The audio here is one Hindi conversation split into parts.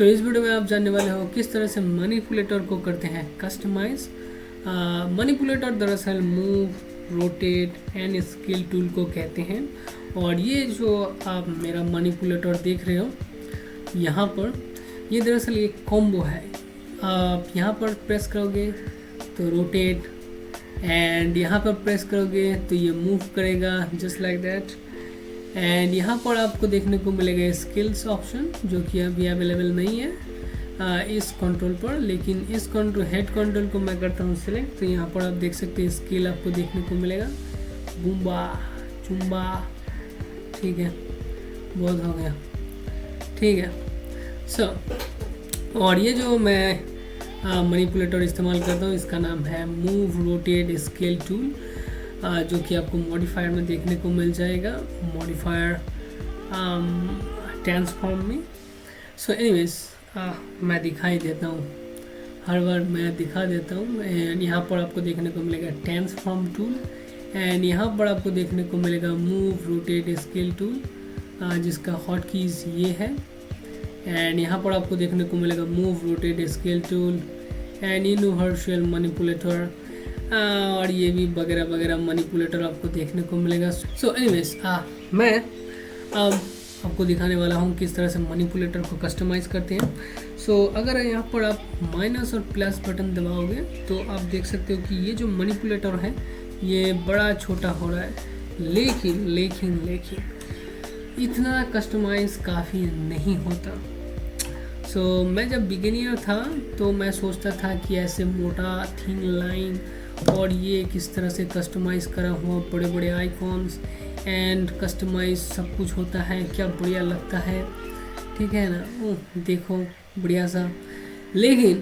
सो इस वीडियो में आप जानने वाले हो किस तरह से मैनिपुलेटर को करते हैं कस्टमाइज। मैनिपुलेटर दरअसल move, rotate and scale tool को कहते हैं। और ये जो आप मेरा मैनिपुलेटर देख रहे हो यहाँ पर, ये दरअसल एक कॉम्बो है। आप यहाँ पर प्रेस करोगे तो रोटेट, एंड यहाँ पर प्रेस करोगे तो ये मूव करेगा जस्ट लाइक दैट। एंड यहाँ पर आपको देखने को मिलेगा स्किल्स ऑप्शन, जो कि अभी अवेलेबल नहीं है इस कंट्रोल पर, लेकिन इस कंट्रोल हेड कंट्रोल को मैं करता हूँ सिलेक्ट, तो यहाँ पर आप देख सकते हैं स्किल आपको देखने को मिलेगा, बूम्बा चुम्बा। ठीक है, बहुत हो गया, ठीक है। और ये जो मैं मैनिपुलेटर इस्तेमाल करता हूँ इसका नाम है मूव रोटेट स्केल टूल, जो कि आपको मॉडिफायर में देखने को मिल जाएगा, मॉडिफायर ट्रांसफॉर्म में। सो एनीवेज मैं दिखाई देता हूँ, हर बार मैं दिखा देता हूँ। एंड यहाँ पर आपको देखने को मिलेगा ट्रांसफॉर्म टूल, एंड यहाँ पर आपको देखने को मिलेगा मूव रोटेट स्केल टूल, जिसका हॉट कीज ये है। एंड यहाँ पर आपको देखने को मिलेगा move rotate scale tool and universal manipulator, और ये भी वगैरह वगैरह मैनिपुलेटर आपको देखने को मिलेगा। सो एनीवेज मैं आपको दिखाने वाला हूँ किस तरह से मैनिपुलेटर को कस्टमाइज़ करते हैं। सो अगर यहाँ पर आप माइनस और प्लस बटन दबाओगे तो आप देख सकते हो कि ये जो मैनिपुलेटर है ये बड़ा छोटा हो रहा है, लेकिन लेकिन लेकिन इतना कस्टमाइज काफ़ी नहीं होता। सो मैं जब बिगिनियर था तो मैं सोचता था कि ऐसे मोटा थिन लाइन और ये किस तरह से कस्टमाइज़ करा हुआ बड़े बड़े आइकॉन्स एंड कस्टमाइज सब कुछ होता है, क्या बढ़िया लगता है, ठीक है ना। ओह देखो बढ़िया सा, लेकिन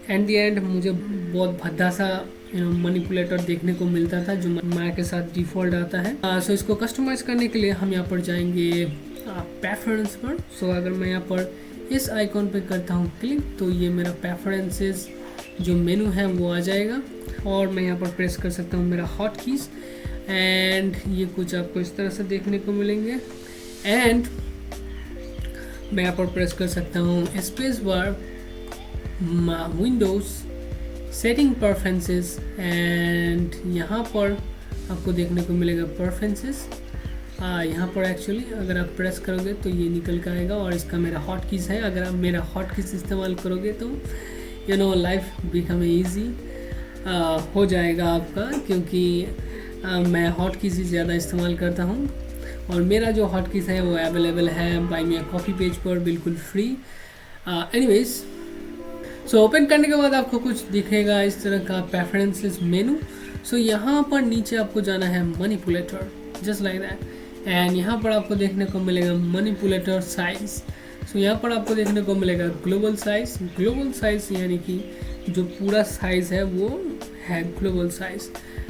एट द एंड मुझे बहुत भद्दा सा मैनिपुलेटर देखने को मिलता था जो माया के साथ डिफ़ॉल्ट आता है। सो इसको कस्टमाइज़ करने के लिए हम यहाँ पर जाएंगे प्रेफरेंस पर। सो अगर मैं यहाँ पर इस आइकॉन पे करता हूँ क्लिक तो ये मेरा प्रेफरेंसेस जो मेनू है वो आ जाएगा, और मैं यहाँ पर प्रेस कर सकता हूँ मेरा हॉट कीज, एंड ये कुछ आपको इस तरह से देखने को मिलेंगे। एंड मैं यहाँ पर प्रेस कर सकता हूँ space bar, Windows, setting preferences, and यहाँ पर आपको देखने को मिलेगा प्रेफरेंसेस। यहाँ पर एक्चुअली अगर आप प्रेस करोगे तो ये निकल कर आएगा, और इसका मेरा हॉट कीज है। अगर आप मेरा हॉट कीज इस्तेमाल करोगे तो लाइफ बिकम ईजी हो जाएगा आपका, क्योंकि मैं हॉट कीज ही ज़्यादा इस्तेमाल करता हूँ, और मेरा जो हॉट कीज है वो अवेलेबल है बाय मी कॉफ़ी पेज पर बिल्कुल फ्री। एनीवेज सो ओपन करने के बाद आपको कुछ दिखेगा इस तरह का प्रेफरेंसेस मेनू। सो यहाँ पर नीचे आपको जाना है manipulator, just like that, and यहाँ पर आपको देखने को मिलेगा मैनिपुलेटर साइज। सो यहाँ पर आपको देखने को मिलेगा ग्लोबल साइज। ग्लोबल साइज यानी कि जो पूरा साइज़ है वो है ग्लोबल साइज,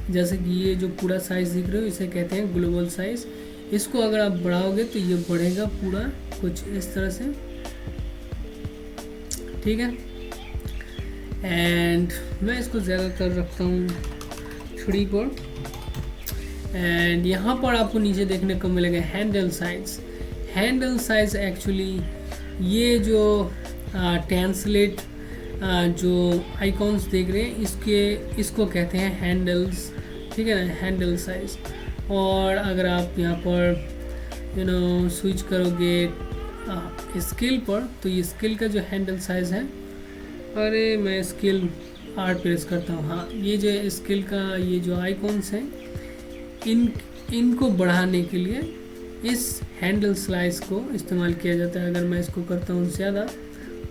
जैसे कि ये जो पूरा साइज़ दिख रहे हो इसे कहते हैं ग्लोबल साइज। इसको अगर आप बढ़ाओगे तो ये बढ़ेगा पूरा कुछ इस तरह से, ठीक है। एंड मैं इसको ज़्यादातर रखता हूँ 3 पर। एंड यहाँ पर आपको नीचे देखने को मिलेगा handle size. Handle size actually ये जो ट्रांसलेट जो आइकॉन्स देख रहे हैं इसको कहते हैं हैंडल्स, ठीक है ना, हैंडल साइज। और अगर आप यहाँ पर स्विच करोगे स्केल पर तो ये स्केल का जो हैंडल साइज है, अरे मैं स्केल R प्रेस करता हूँ, हाँ ये जो स्केल का ये जो आइकॉन्स हैं इनको बढ़ाने के लिए इस हैंडल स्लाइस को इस्तेमाल किया जाता है। अगर मैं इसको करता हूँ ज़्यादा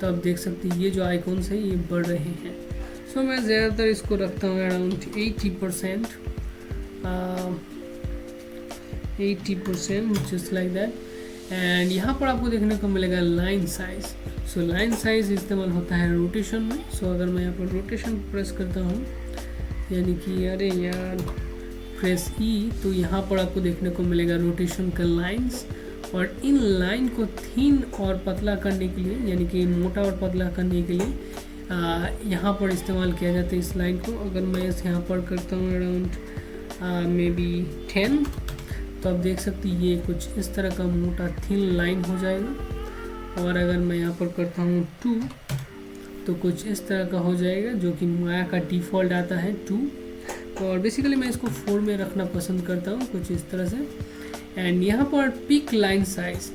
तो आप देख सकते हैं ये जो आइकॉन्स हैं ये बढ़ रहे हैं। सो मैं ज़्यादातर इसको रखता हूँ around 80%, 80% just like that. And यहाँ पर आपको देखने को मिलेगा line size. So line size इस्तेमाल होता है रोटेशन में। सो अगर मैं यहाँ पर रोटेशन प्रेस करता हूँ, यानी कि अरे यार प्रेस ई, तो यहाँ पर आपको देखने को मिलेगा रोटेशन का लाइंस, और इन लाइन को थिन और पतला करने के लिए, यानी कि मोटा और पतला करने के लिए यहाँ पर इस्तेमाल किया जाता है इस लाइन को। अगर मैं इस यहाँ पर करता हूँ अराउंड मे बी 10, तो आप देख सकते हैं ये कुछ इस तरह का मोटा थिन लाइन हो जाएगा। और अगर मैं यहाँ पर करता हूँ 2 तो कुछ इस तरह का हो जाएगा, जो कि माया का डिफ़ॉल्ट आता है 2। और बेसिकली मैं इसको 4 में रखना पसंद करता हूँ, कुछ इस तरह से। एंड यहाँ पर पिक लाइन साइज़,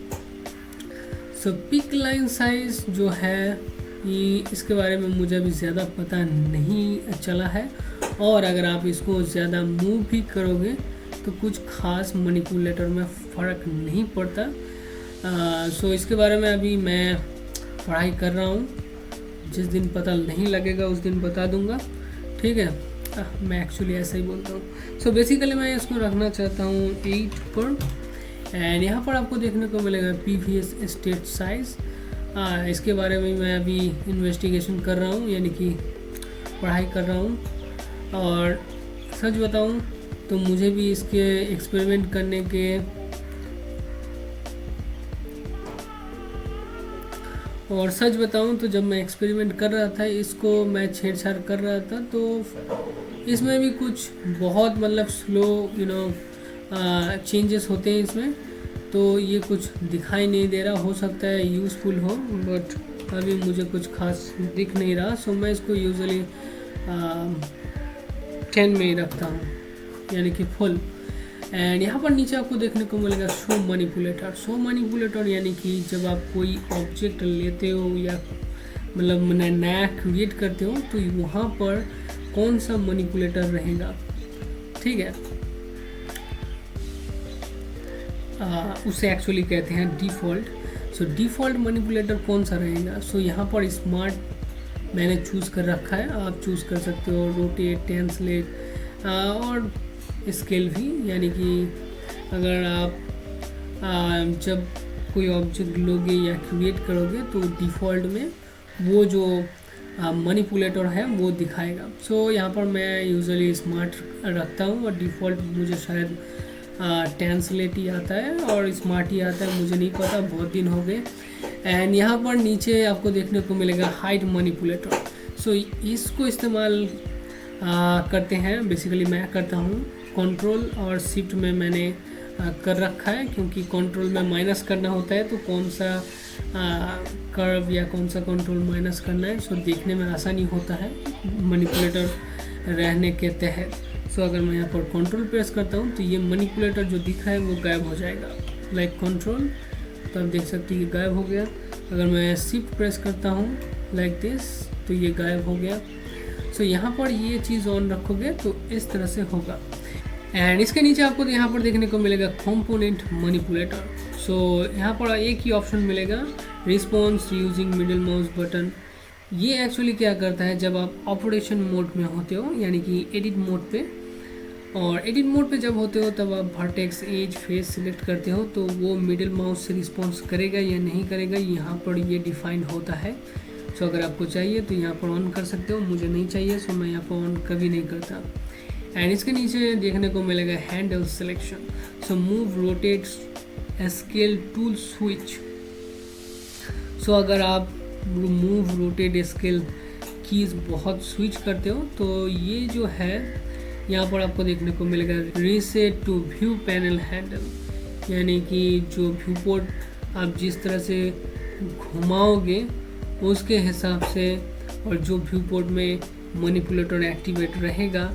सो पिक लाइन साइज़ जो है ये इसके बारे में मुझे अभी ज़्यादा पता नहीं चला है, और अगर आप इसको ज़्यादा मूव भी करोगे तो कुछ खास मैनिपुलेटर में फ़र्क नहीं पड़ता। सो इसके बारे में अभी मैं पढ़ाई कर रहा हूँ, जिस दिन पता नहीं लगेगा उस दिन बता दूँगा, ठीक है। मैं एक्चुअली ऐसा ही बोलता हूँ। सो बेसिकली मैं इसको रखना चाहता हूँ 8 पर। एंड यहाँ पर आपको देखने को मिलेगा PVS स्टेट साइज़। इसके बारे में मैं अभी इन्वेस्टिगेशन कर रहा हूँ, यानी कि पढ़ाई कर रहा हूँ। और सच बताऊँ तो मुझे भी इसके एक्सपेरिमेंट करने के और सच बताऊं तो जब मैं एक्सपेरिमेंट कर रहा था, इसको मैं छेड़छाड़ कर रहा था, तो इसमें भी कुछ बहुत मतलब स्लो चेंजेस होते हैं इसमें, तो ये कुछ दिखाई नहीं दे रहा। हो सकता है यूज़फुल हो, बट अभी मुझे कुछ खास दिख नहीं रहा। सो मैं इसको यूजुअली 10 में ही रखता हूँ, यानी कि फुल। एंड यहाँ पर नीचे आपको देखने को मिलेगा शो मैनिपुलेटर। शो मैनिपुलेटर यानी कि जब आप कोई ऑब्जेक्ट लेते हो या मतलब नया क्रिएट करते हो, तो वहाँ पर कौन सा मैनिपुलेटर रहेगा, ठीक है। उसे एक्चुअली कहते हैं डिफ़ॉल्ट। सो डिफ़ॉल्ट मैनिपुलेटर कौन सा रहेगा? सो यहाँ पर स्मार्ट मैंने चूज़ कर रखा है, आप चूज़ कर सकते हो रोटेट, ट्रांसलेट और स्केल भी। यानी कि अगर आप जब कोई ऑब्जेक्ट लोगे या क्रिएट करोगे तो डिफ़ॉल्ट में वो जो मैनिपुलेटर है वो दिखाएगा। सो यहाँ पर मैं यूजुअली स्मार्ट रखता हूँ, और डिफ़ॉल्ट मुझे शायद ट्रांसलेट ही आता है और स्मार्ट ही आता है, मुझे नहीं पता, बहुत दिन हो गए। एंड यहाँ पर नीचे आपको देखने को मिलेगा हाइड मैनिपुलेटर। सो इसको इस्तेमाल करते हैं, बेसिकली मैं करता हूँ कंट्रोल और शिफ्ट में मैंने कर रखा है, क्योंकि कंट्रोल में माइनस करना होता है, तो कौन सा कर्व या कौन सा कंट्रोल माइनस करना है, सो देखने में आसानी होता है मैनिपुलेटर रहने के तहत। सो अगर मैं यहाँ पर कंट्रोल प्रेस करता हूँ तो ये मैनिपुलेटर जो दिख रहा है वो गायब हो जाएगा, लाइक कंट्रोल, तो आप देख सकते हैं कि गायब हो गया। अगर मैं शिफ्ट प्रेस करता हूँ लाइक दिस तो ये गायब हो गया। सो यहाँ पर ये चीज़ ऑन रखोगे तो इस तरह से होगा। एंड इसके नीचे आपको यहाँ पर देखने को मिलेगा कंपोनेंट मैनिपुलेटर। सो यहाँ पर एक ही ऑप्शन मिलेगा, response using middle mouse button. ये एक्चुअली क्या करता है, जब आप ऑपरेशन मोड में होते हो, यानी कि एडिट मोड पे, और एडिट मोड पे जब होते हो तब आप वर्टेक्स, एज, फेस सिलेक्ट करते हो, तो वो मिडिल माउस से रिस्पॉन्स करेगा या नहीं करेगा, यहाँ पर ये डिफाइन होता है। सो अगर आपको चाहिए तो यहाँ पर ऑन कर सकते हो, मुझे नहीं चाहिए सो मैं यहाँ पर ऑन कभी नहीं करता। एंड इसके नीचे देखने को मिलेगा handle selection. So move, rotate, scale, tool, switch. So अगर आप मूव, रोटेट, स्केल कीज़ बहुत स्विच करते हो तो ये जो है यहाँ पर आपको देखने को मिलेगा reset to view panel handle, यानी कि जो व्यू पोर्ट आप जिस तरह से घुमाओगे उसके हिसाब से, और जो व्यू पोर्ट में मैनिपुलेटर एक्टिवेट रहेगा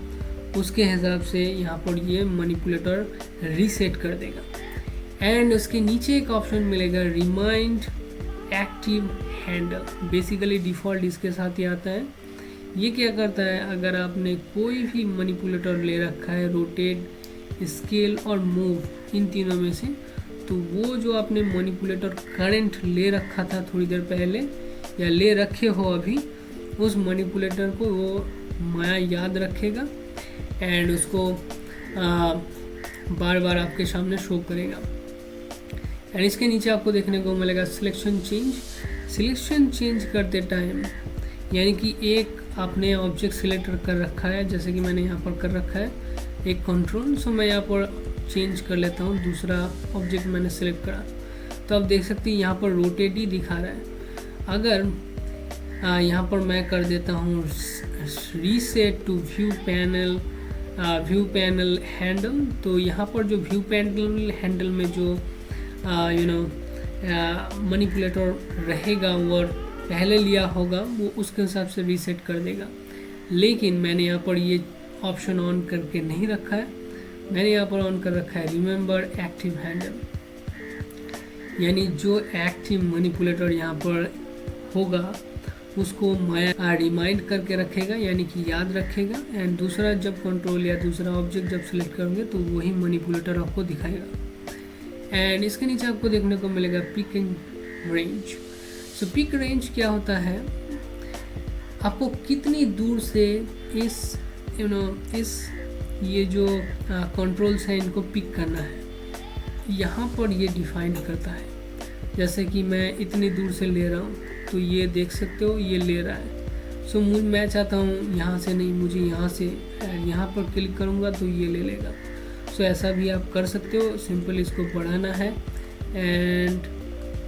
उसके हिसाब से यहाँ पर ये मैनिपुलेटर रीसेट कर देगा। एंड उसके नीचे एक ऑप्शन मिलेगा remind active handle. Basically default इसके साथ ही आता है। ये क्या करता है, अगर आपने कोई भी मैनिपुलेटर ले रखा है, रोटेट, स्केल और मूव, इन तीनों में से, तो वो जो आपने मैनिपुलेटर करंट ले रखा था थोड़ी देर पहले या ले रखे हो अभी, उस मैनिपुलेटर को वो माया याद रखेगा एंड उसको बार बार आपके सामने शो करेगा। एंड इसके नीचे आपको देखने को मिलेगा सिलेक्शन चेंज। सिलेक्शन चेंज करते टाइम, यानी कि एक आपने ऑब्जेक्ट सिलेक्ट कर रखा है, जैसे कि मैंने यहाँ पर कर रखा है एक कंट्रोल, सो मैं यहाँ पर चेंज कर लेता हूँ, दूसरा ऑब्जेक्ट मैंने सिलेक्ट करा, तो आप देख सकते हैं यहाँ पर रोटेट ही दिखा रहा है। अगर यहाँ पर मैं कर देता हूँ reset to view panel handle, तो यहाँ पर जो व्यू पैनल हैंडल में जो मैनिपुलेटर रहेगा और पहले लिया होगा वो उसके हिसाब से रीसेट कर देगा। लेकिन मैंने यहाँ पर ये ऑप्शन ऑन करके नहीं रखा है, मैंने यहाँ पर ऑन कर रखा है रिमेंबर एक्टिव हैंडल, यानी जो एक्टिव मैनिपुलेटर यहाँ पर होगा उसको माया रिमाइंड करके रखेगा, यानी कि याद रखेगा। एंड दूसरा जब कंट्रोल या दूसरा ऑब्जेक्ट जब सिलेक्ट करोगे तो वही मैनिपुलेटर आपको दिखाएगा। एंड इसके नीचे आपको देखने को मिलेगा पिकिंग रेंज। सो पिक रेंज क्या होता है, आपको कितनी दूर से इस ये जो कंट्रोल्स हैं इनको पिक करना है, यहाँ पर ये डिफाइन करता है। जैसे कि मैं इतनी दूर से ले रहा हूँ तो ये देख सकते हो ये ले रहा है। सो मैं चाहता हूँ यहाँ से नहीं, मुझे यहाँ से, यहाँ पर क्लिक करूँगा तो ये ले लेगा। सो ऐसा भी आप कर सकते हो, सिंपल इसको बढ़ाना है एंड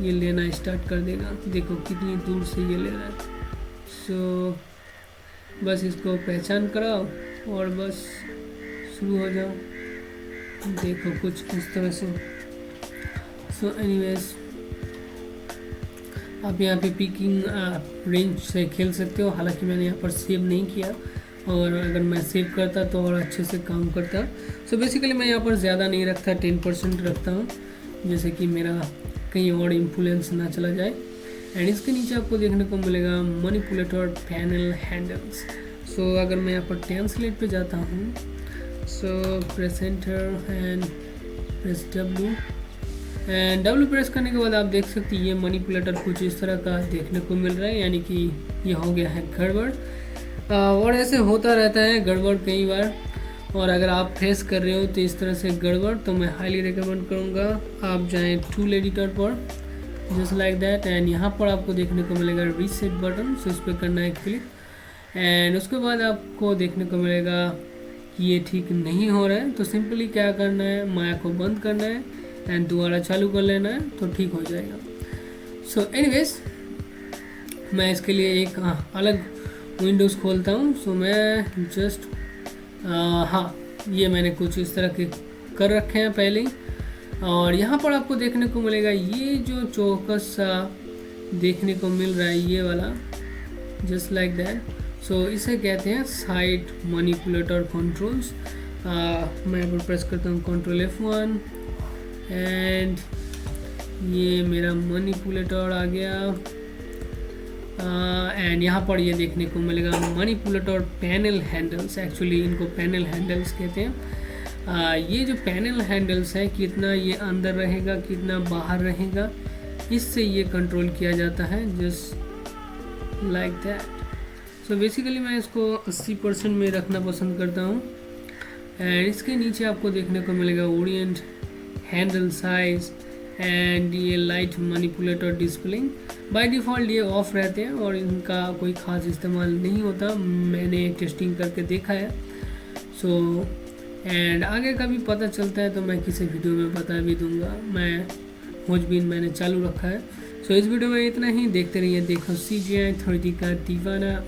ये लेना स्टार्ट कर देगा। देखो कितनी दूर से ये ले रहा है। सो बस इसको पहचान कराओ और बस शुरू हो जाओ। देखो कुछ इस तरह से। सो एनीवेज आप यहाँ पे पिकिंग रेंज से खेल सकते हो। हालांकि मैंने यहाँ पर सेव नहीं किया, और अगर मैं सेव करता तो और अच्छे से काम करता। सो बेसिकली मैं यहाँ पर ज़्यादा नहीं रखता, 10% रखता हूँ, जैसे कि मेरा कहीं और इन्फ्लुएंस ना चला जाए। एंड इसके नीचे आपको देखने को मिलेगा मैनिपुलेटर पैनल हैंडल्स। सो अगर मैं यहाँ पर ट्रांसलेट पे जाता हूँ, सो press enter and press W, and W press करने के बाद आप देख सकते हैं ये मैनिपुलेटर कुछ इस तरह का देखने को मिल रहा है, यानी कि ये हो गया है गड़बड़। और ऐसे होता रहता है गड़बड़ कई बार, और अगर आप फेस कर रहे हो तो इस तरह से गड़बड़, तो मैं हाईली रिकमेंड करूँगा आप जाएं टूल एडिटर पर, जस्ट लाइक दैट। एंड यहाँ पर आपको देखने को मिलेगा रीसेट बटन, सो इस पर करना है क्लिक। एंड उसके बाद आपको देखने को मिलेगा कि ये ठीक नहीं हो रहा है, तो सिंपली क्या करना है, माया को बंद करना है एंड दोबारा चालू कर लेना है, तो ठीक हो जाएगा। सो एनीवेज मैं इसके लिए एक अलग विंडोज़ खोलता हूँ। सो मैं जस्ट ये मैंने कुछ इस तरह के कर रखे हैं पहले ही, और यहाँ पर आपको देखने को मिलेगा ये जो चौकस सा देखने को मिल रहा है ये वाला, जस्ट लाइक दैट। सो इसे कहते हैं साइड मैनिपुलेटर कंट्रोल्स। मैं पर प्रेस करता हूँ कंट्रोल F1 एंड ये मेरा मैनिपुलेटर आ गया। एंड यहाँ पर ये देखने को मिलेगा मैनिपुलेटर पैनल हैंडल्स, एक्चुअली इनको पैनल हैंडल्स कहते हैं। ये जो पैनल हैंडल्स है, कितना ये अंदर रहेगा कितना बाहर रहेगा, इससे ये कंट्रोल किया जाता है, just like that. So basically मैं इसको 80% में रखना पसंद करता हूँ। एंड इसके नीचे आपको देखने को मिलेगा ओरिएंट, हैंडल साइज एंड ये light manipulator displaying. By default ये ऑफ रहते हैं और इनका कोई ख़ास इस्तेमाल नहीं होता, मैंने टेस्टिंग करके देखा है। सो एंड आगे का भी पता चलता है तो मैं किसी वीडियो में बता भी दूंगा। मैं खोजबीन मैंने चालू रखा है। सो इस वीडियो में इतना ही, देखते रहिए देखो CGI 3D का दीवाना।